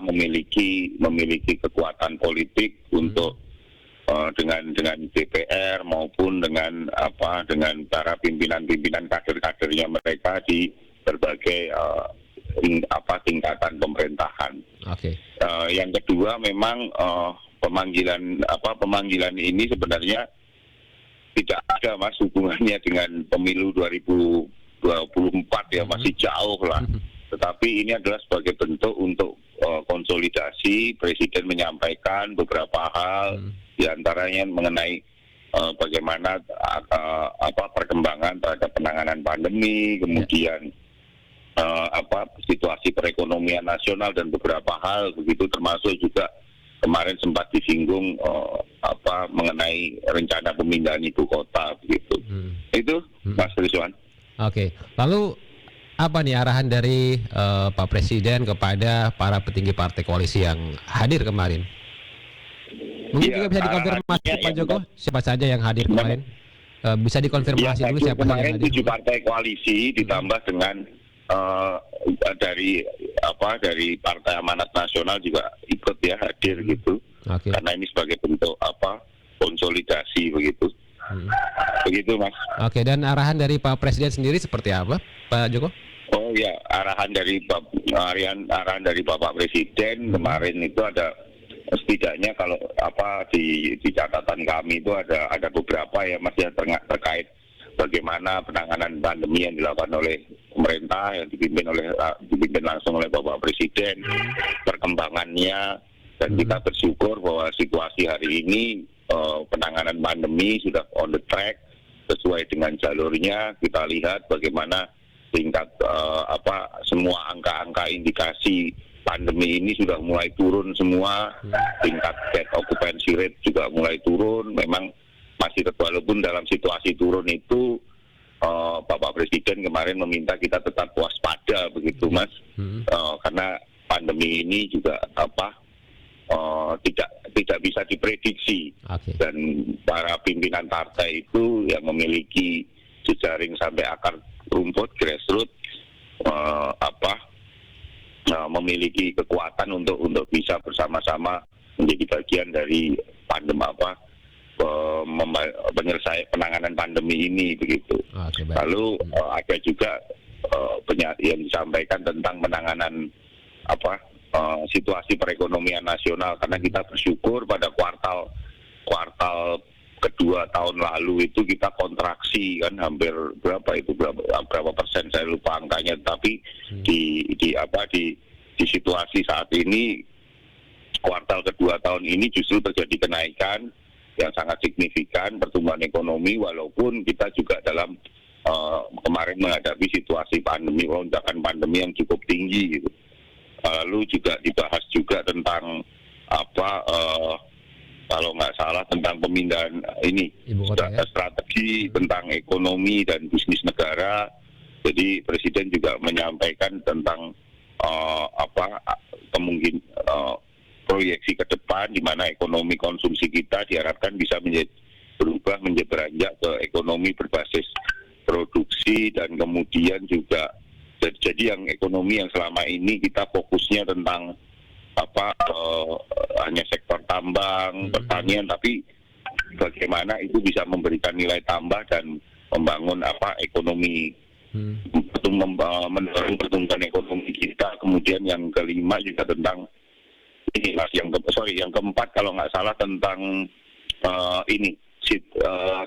memiliki kekuatan politik untuk dengan DPR maupun dengan para pimpinan kader-kadernya mereka di berbagai tingkatan pemerintahan. Oke. Yang kedua memang pemanggilan ini sebenarnya tidak ada Mas hubungannya dengan pemilu 2024 ya, masih jauh lah. Tetapi ini adalah sebagai bentuk untuk konsolidasi. Presiden menyampaikan beberapa hal, diantaranya mengenai bagaimana perkembangan terhadap penanganan pandemi, kemudian situasi perekonomian nasional dan beberapa hal begitu, termasuk juga kemarin sempat disinggung mengenai rencana pemindahan ibu kota begitu. Itu Mas Rizwan. Oke. Lalu apa nih arahan dari Pak Presiden kepada para petinggi partai koalisi yang hadir kemarin? Mungkin juga bisa dikonfirmasi Pak Joko, siapa saja yang hadir kemarin? Bisa dikonfirmasi dulu siapa saja yang hadir. Kemarin 7 partai koalisi ditambah dengan dari Partai Amanat Nasional juga ikut ya, hadir gitu. Okay. Karena ini sebagai bentuk konsolidasi begitu. Begitu Mas. Oke, dan arahan dari Pak Presiden sendiri seperti apa, Pak Joko? Oh ya, arahan dari Bapak Presiden kemarin itu ada setidaknya kalau di catatan kami itu ada beberapa ya Mas, yang terkait bagaimana penanganan pandemi yang dilakukan oleh pemerintah yang dipimpin langsung oleh Bapak Presiden, perkembangannya, dan kita bersyukur bahwa situasi hari ini penanganan pandemi sudah on the track sesuai dengan jalurnya. Kita lihat bagaimana tingkat semua angka-angka indikasi pandemi ini sudah mulai turun semua, tingkat bed occupancy rate juga mulai turun. Memang masih walaupun dalam situasi turun itu Bapak Presiden kemarin meminta kita tetap waspada begitu Mas, karena pandemi ini juga tidak bisa diprediksi. Dan para pimpinan partai itu yang memiliki jejaring sampai akar rumput grassroots memiliki kekuatan untuk bisa bersama-sama menjadi bagian dari penanganan pandemi ini begitu. Lalu ada juga yang disampaikan tentang penanganan situasi perekonomian nasional, karena kita bersyukur pada kuartal kedua tahun lalu itu kita kontraksi kan hampir berapa persen saya lupa angkanya, tapi di situasi saat ini kuartal kedua tahun ini justru terjadi kenaikan yang sangat signifikan pertumbuhan ekonomi, walaupun kita juga dalam kemarin menghadapi situasi lonjakan pandemi yang cukup tinggi gitu. Lalu juga dibahas juga tentang kalau nggak salah tentang pemindahan ini strategi tentang ekonomi dan bisnis negara. Jadi Presiden juga menyampaikan tentang proyeksi ke depan di mana ekonomi konsumsi kita diharapkan bisa berubah menjadi beranjak ke ekonomi berbasis produksi, dan kemudian juga jadi yang ekonomi yang selama ini kita fokusnya tentang hanya sektor tambang, pertanian, tapi bagaimana itu bisa memberikan nilai tambah dan membangun ekonomi, mendorong pertumbuhan ekonomi kita. Kemudian yang kelima juga tentang ini Mas, yang keempat kalau nggak salah tentang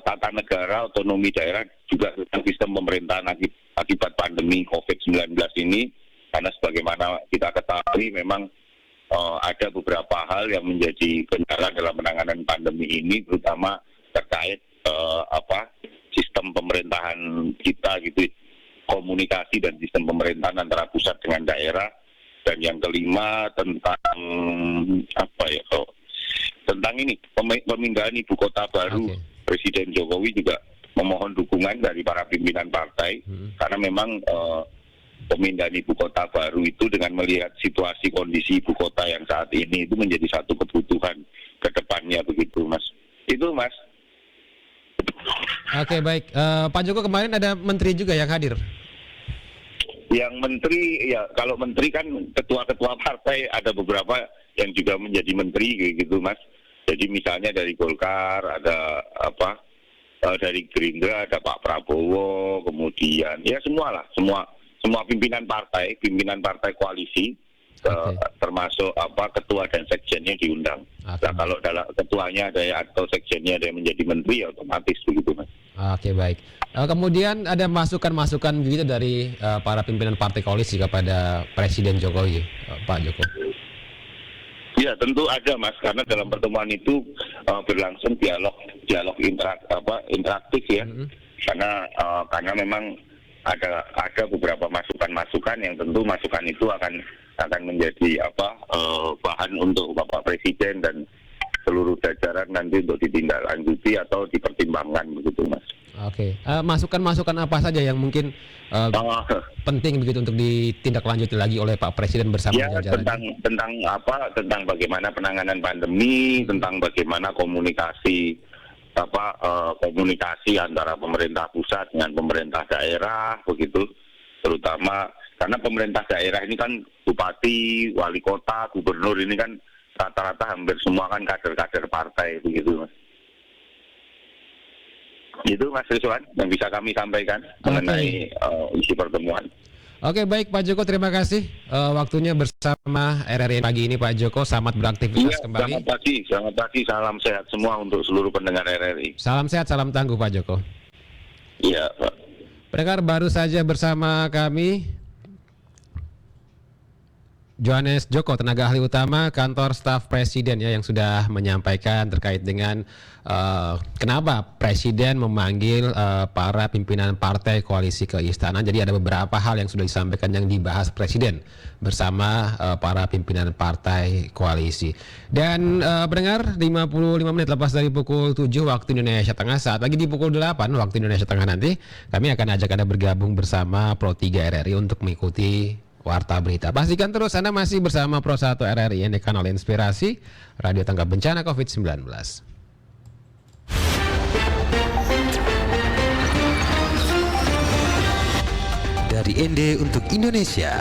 tata negara, otonomi daerah, juga tentang sistem pemerintahan akibat pandemi COVID-19 ini, karena sebagaimana kita ketahui memang ada beberapa hal yang menjadi kendala dalam penanganan pandemi ini, terutama terkait sistem pemerintahan kita gitu, komunikasi dan sistem pemerintahan antara pusat dengan daerah. Dan yang kelima tentang tentang ini pemindahan ibu kota baru. Presiden Jokowi juga memohon dukungan dari para pimpinan partai, karena memang pemindahan ibu kota baru itu dengan melihat situasi kondisi ibu kota yang saat ini itu menjadi satu kebutuhan ke depannya begitu Mas. Itu Mas. Oke, baik. Pak Joko, kemarin ada menteri juga yang hadir. Yang menteri ya, kalau menteri kan ketua-ketua partai ada beberapa yang juga menjadi menteri kayak gitu Mas. Jadi misalnya dari Golkar ada apa, dari Gerindra ada Pak Prabowo, kemudian ya semua pimpinan partai koalisi, Oke. termasuk apa ketua dan sekjennya diundang. Oke. Nah kalau dalam ketuanya ada atau sekjennya ada yang menjadi menteri ya otomatis begitu Mas. Oke, baik. Kemudian ada masukan-masukan gitu dari para pimpinan partai koalisi kepada Presiden Jokowi, Pak Joko. Ya tentu ada Mas, karena dalam pertemuan itu berlangsung dialog interaktif ya. Karena memang ada beberapa masukan-masukan yang tentu masukan itu akan menjadi bahan untuk Bapak Presiden dan seluruh jajaran nanti untuk ditindaklanjuti atau dipertimbangkan begitu Mas. Oke, masukan-masukan apa saja yang mungkin penting begitu untuk ditindaklanjuti lagi oleh Pak Presiden bersama ya, jajarannya? tentang bagaimana penanganan pandemi, tentang bagaimana komunikasi antara pemerintah pusat dengan pemerintah daerah begitu, terutama karena pemerintah daerah ini kan bupati, wali kota, gubernur ini kan rata-rata hampir semua kan kader-kader partai begitu Mas. Itu Mas Rizwan yang bisa kami sampaikan mengenai isi pertemuan. Oke, baik Pak Joko, terima kasih waktunya bersama RRI pagi ini Pak Joko. Selamat beraktivitas kembali. Selamat pagi, salam sehat semua untuk seluruh pendengar RRI. Salam sehat, salam tangguh Pak Joko. Iya Pak. Pendengar, baru saja bersama kami Johannes Joko, tenaga ahli utama kantor staf Presiden ya, yang sudah menyampaikan terkait dengan kenapa Presiden memanggil para pimpinan partai koalisi ke istana. Jadi ada beberapa hal yang sudah disampaikan yang dibahas Presiden bersama para pimpinan partai koalisi. Dan pendengar, 55 menit lepas dari pukul 7 waktu Indonesia Tengah, saat lagi di pukul 8 waktu Indonesia Tengah nanti kami akan ajak Anda bergabung bersama Pro 3 RRI untuk mengikuti Warta Berita. Pastikan terus Anda masih bersama Pro 1 RRI yang kanal Inspirasi, Radio Tanggap Bencana COVID-19. Dari ND untuk Indonesia.